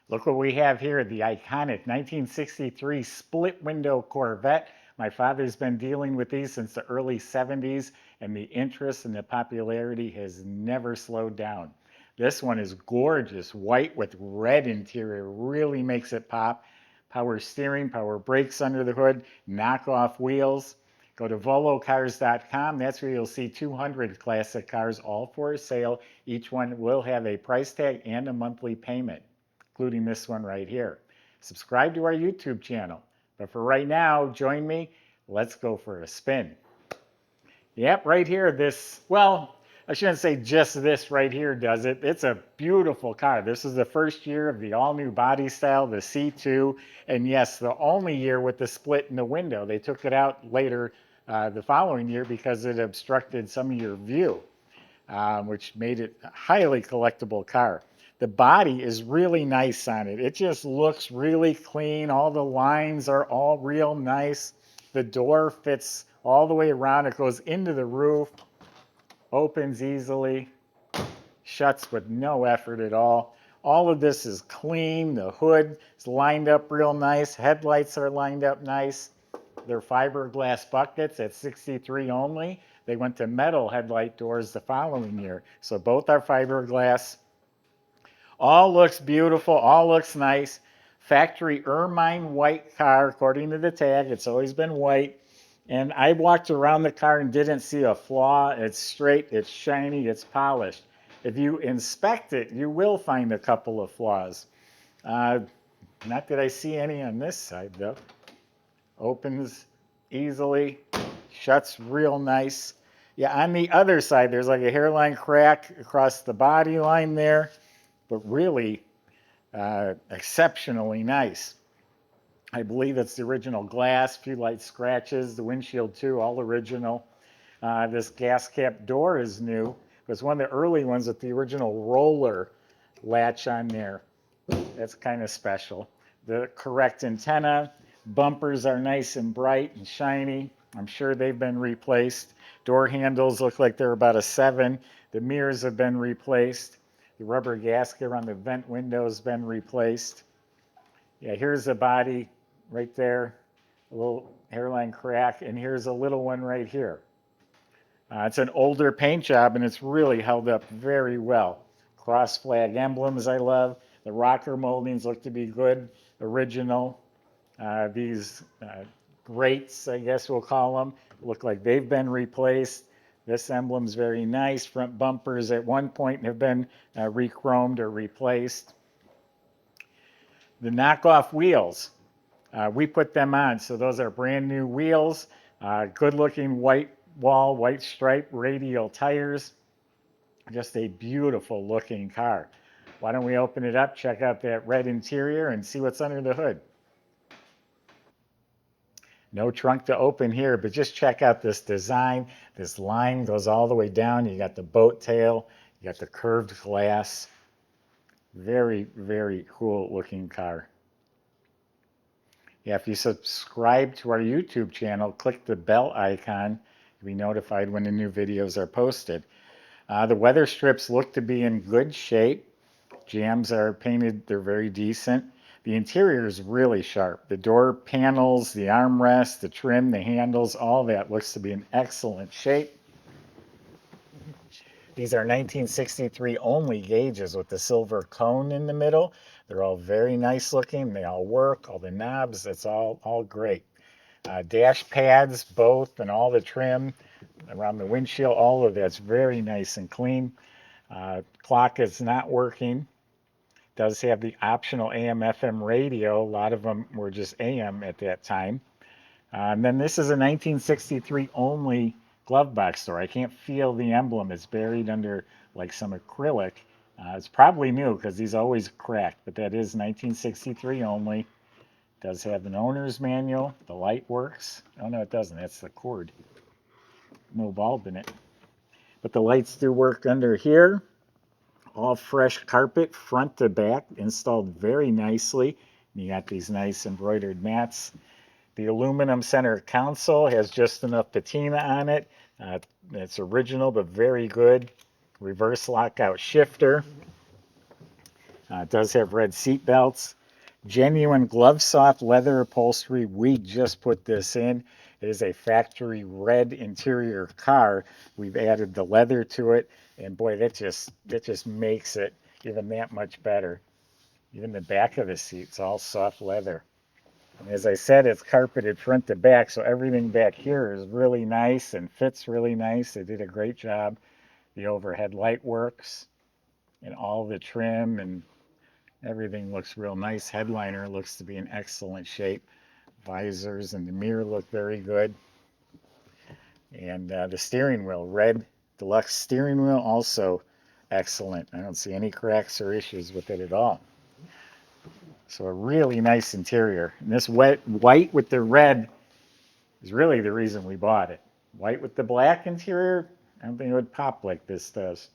Look what we have here, the iconic 1963 split window Corvette. My father's been dealing with these since the early 70s, and the interest and the popularity has never slowed down. This one is gorgeous, white with red interior, really makes it pop. Power steering, power brakes under the hood, knockoff wheels. Go to volocars.com. That's where you'll see 200 classic cars, all for sale. Each one will have a price tag and a monthly payment, including this one right here. Subscribe to our YouTube channel. But for right now, join me. Let's go for a spin. Yep, right here, well, I shouldn't say just this right here does it. It's a beautiful car. This is the first year of the all-new body style, the C2, and yes, the only year with the split in the window. They took it out later the following year because it obstructed some of your view, which made it a highly collectible car. The body is really nice on it. It just looks really clean. All the lines are all real nice. The door fits all the way around. It goes into the roof, opens easily, shuts with no effort at all. All of this is clean. The hood is lined up real nice. Headlights are lined up nice. They're fiberglass buckets at 63 only. They went to metal headlight doors the following year. So both are fiberglass. All looks beautiful, all looks nice. Factory Ermine White car, according to the tag. It's always been white. And I walked around the car and didn't see a flaw. It's straight, it's shiny, it's polished. If you inspect it, you will find a couple of flaws. Not that I see any on this side, though. Opens easily, shuts real nice. Yeah, on the other side, there's like a hairline crack across the body line there, but really exceptionally nice. I believe it's the original glass, few light scratches, the windshield too, all original. This gas cap door is new. It was one of the early ones with the original roller latch on there. That's kind of special. The correct antenna, bumpers are nice and bright and shiny. I'm sure they've been replaced. Door handles look like they're about a 7. The mirrors have been replaced. The rubber gasket around the vent window has been replaced. Yeah, here's the body right there, a little hairline crack, and here's a little one right here. It's an older paint job, and it's really held up very well. Cross flag emblems I love. The rocker moldings look to be good, original. These grates, I guess we'll call them, look like they've been replaced. This emblem's very nice. Front bumpers at one point have been re-chromed or replaced. The knockoff wheels, we put them on, so those are brand new wheels. Good looking white wall, white stripe radial tires. Just a beautiful looking car. Why don't we open it up, check out that red interior, and see what's under the hood. No trunk to open here, but just check out this design. This line goes all the way down. You got the boat tail, you got the curved glass. Very, very cool looking car. Yeah, if you subscribe to our YouTube channel, click the bell icon. You'll be notified when the new videos are posted. The weather strips look to be in good shape. Jams are painted, they're very decent. The interior is really sharp. The door panels, the armrest, the trim, the handles, all that looks to be in excellent shape. These are 1963 only gauges with the silver cone in the middle. They're all very nice looking. They all work. All the knobs, it's all great. Dash pads, both, and all the trim around the windshield, all of that's very nice and clean. Clock is not working. Does have the optional AM/FM radio. A lot of them were just AM at that time. And then this is a 1963 only glove box door. I can't feel the emblem. It's buried under like some acrylic. It's probably new because these always crack, but that is 1963 only. Does have an owner's manual. The light works. Oh no, it doesn't. That's the cord. No bulb in it. But the lights do work under here. All fresh carpet, front to back, installed very nicely. You got these nice embroidered mats. The aluminum center console has just enough patina on it. It's original, but very good. Reverse lockout shifter. It does have red seat belts. Genuine glove soft leather upholstery. We just put this in. It is a factory red interior car. We've added the leather to it, and boy, that just makes it even that much better. Even the back of the seat's all soft leather. And as I said, it's carpeted front to back, so everything back here is really nice and fits really nice. They did a great job. The overhead light works, and all the trim and everything looks real nice. Headliner looks to be in excellent shape. Visors and the mirror look very good. And the steering wheel, red deluxe steering wheel, also excellent. I don't see any cracks or issues with it at all. So a really nice interior. And this white with the red is really the reason we bought it. White with the black interior, I don't think it would pop like this does.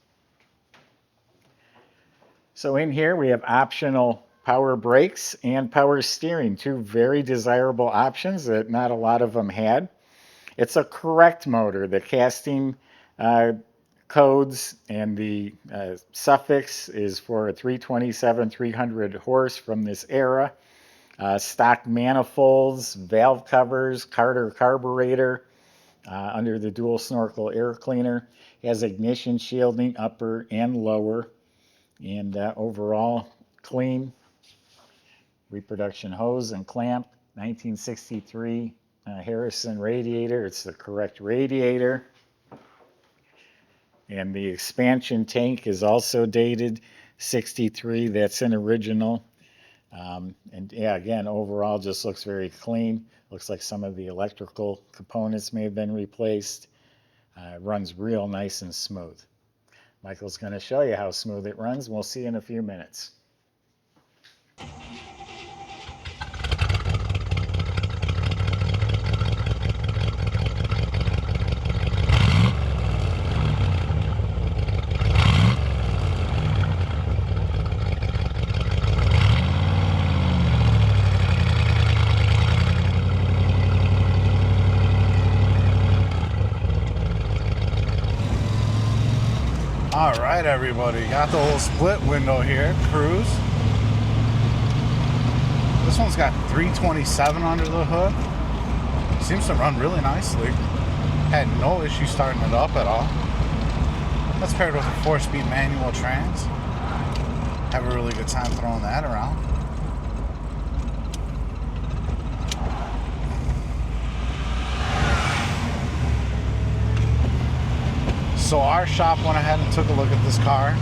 So in here we have optional power brakes and power steering, two very desirable options that not a lot of them had. It's a correct motor. The casting codes and the suffix is for a 327 300 horse from this era. Stock manifolds, valve covers, Carter carburetor under the dual snorkel air cleaner. Has ignition shielding upper and lower, and overall clean. Reproduction hose and clamp, 1963 Harrison radiator. It's the correct radiator. And the expansion tank is also dated 63. That's an original. And yeah, again, overall just looks very clean. Looks like some of the electrical components may have been replaced. Runs real nice and smooth. Michael's going to show you how smooth it runs. We'll see you in a few minutes. All right, everybody, got the little split window here, cruise. This one's got 327 under the hood. Seems to run really nicely. Had no issue starting it up at all. That's paired with a 4-speed manual trans. Have a really good time throwing that around. So our shop went ahead and took a look at this car.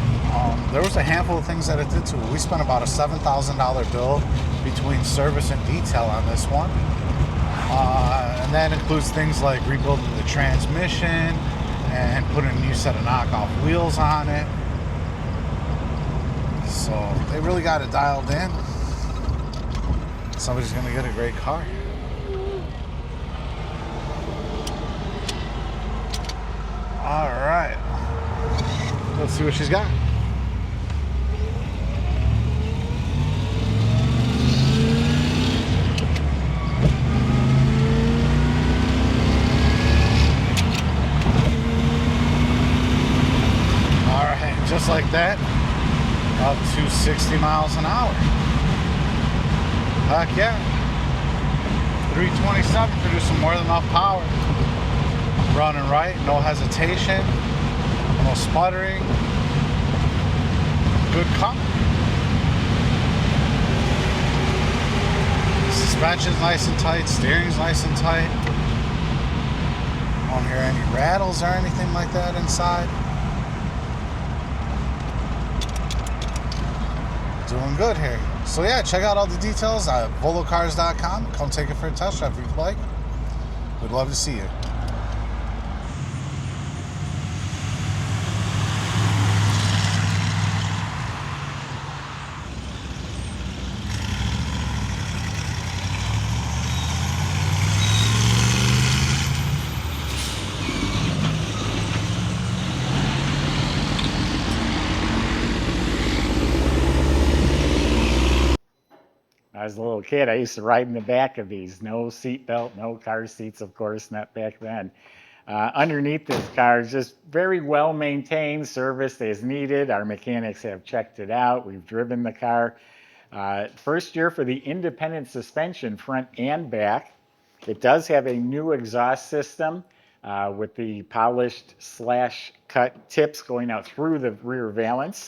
There was a handful of things that it did to it. We spent about a $7,000 bill between service and detail on this one. And that includes things like rebuilding the transmission and putting a new set of knockoff wheels on it. So they really got it dialed in. Somebody's gonna get a great car. All right, let's see what she's got. All right, just like that, up to 60 miles an hour. Heck yeah. 327 producing more than enough power. Running right, no hesitation, no sputtering. Good car. Suspension's nice and tight, steering's nice and tight. Don't hear any rattles or anything like that inside. Doing good here. So yeah, check out all the details at volocars.com. Come take it for a test drive if you'd like. We'd love to see you. I was a little kid, I used to ride in the back of these. No seat belt, no car seats, of course, not back then. Underneath this car is just very well maintained, serviced as needed. Our mechanics have checked it out. We've driven the car. First year for the independent suspension, front and back. It does have a new exhaust system with the polished slash cut tips going out through the rear valance.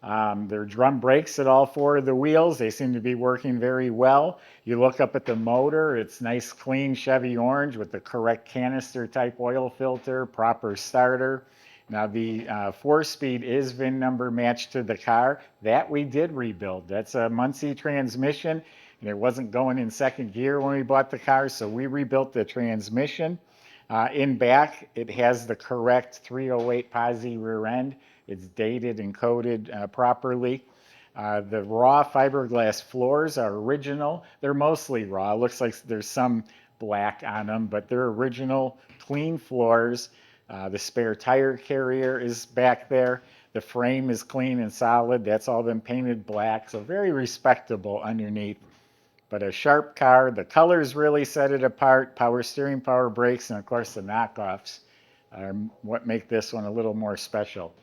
There are drum brakes at all four of the wheels. They seem to be working very well. You look up at the motor, it's nice clean Chevy orange with the correct canister type oil filter, proper starter. Now the 4-speed is VIN number matched to the car. That we did rebuild. That's a Muncie transmission, and it wasn't going in second gear when we bought the car, so we rebuilt the transmission. In back, it has the correct 308 posi rear end. It's dated and coded properly. The raw fiberglass floors are original. They're mostly raw. It looks like there's some black on them, but they're original, clean floors. The spare tire carrier is back there. The frame is clean and solid. That's all been painted black, so very respectable underneath. But a sharp car. The colors really set it apart. Power steering, power brakes, and of course the knockoffs are what make this one a little more special.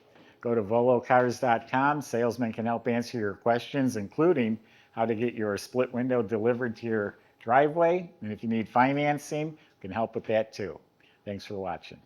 Go to volocars.com. Salesmen can help answer your questions, including how to get your split window delivered to your driveway. And if you need financing, we can help with that too. Thanks for watching.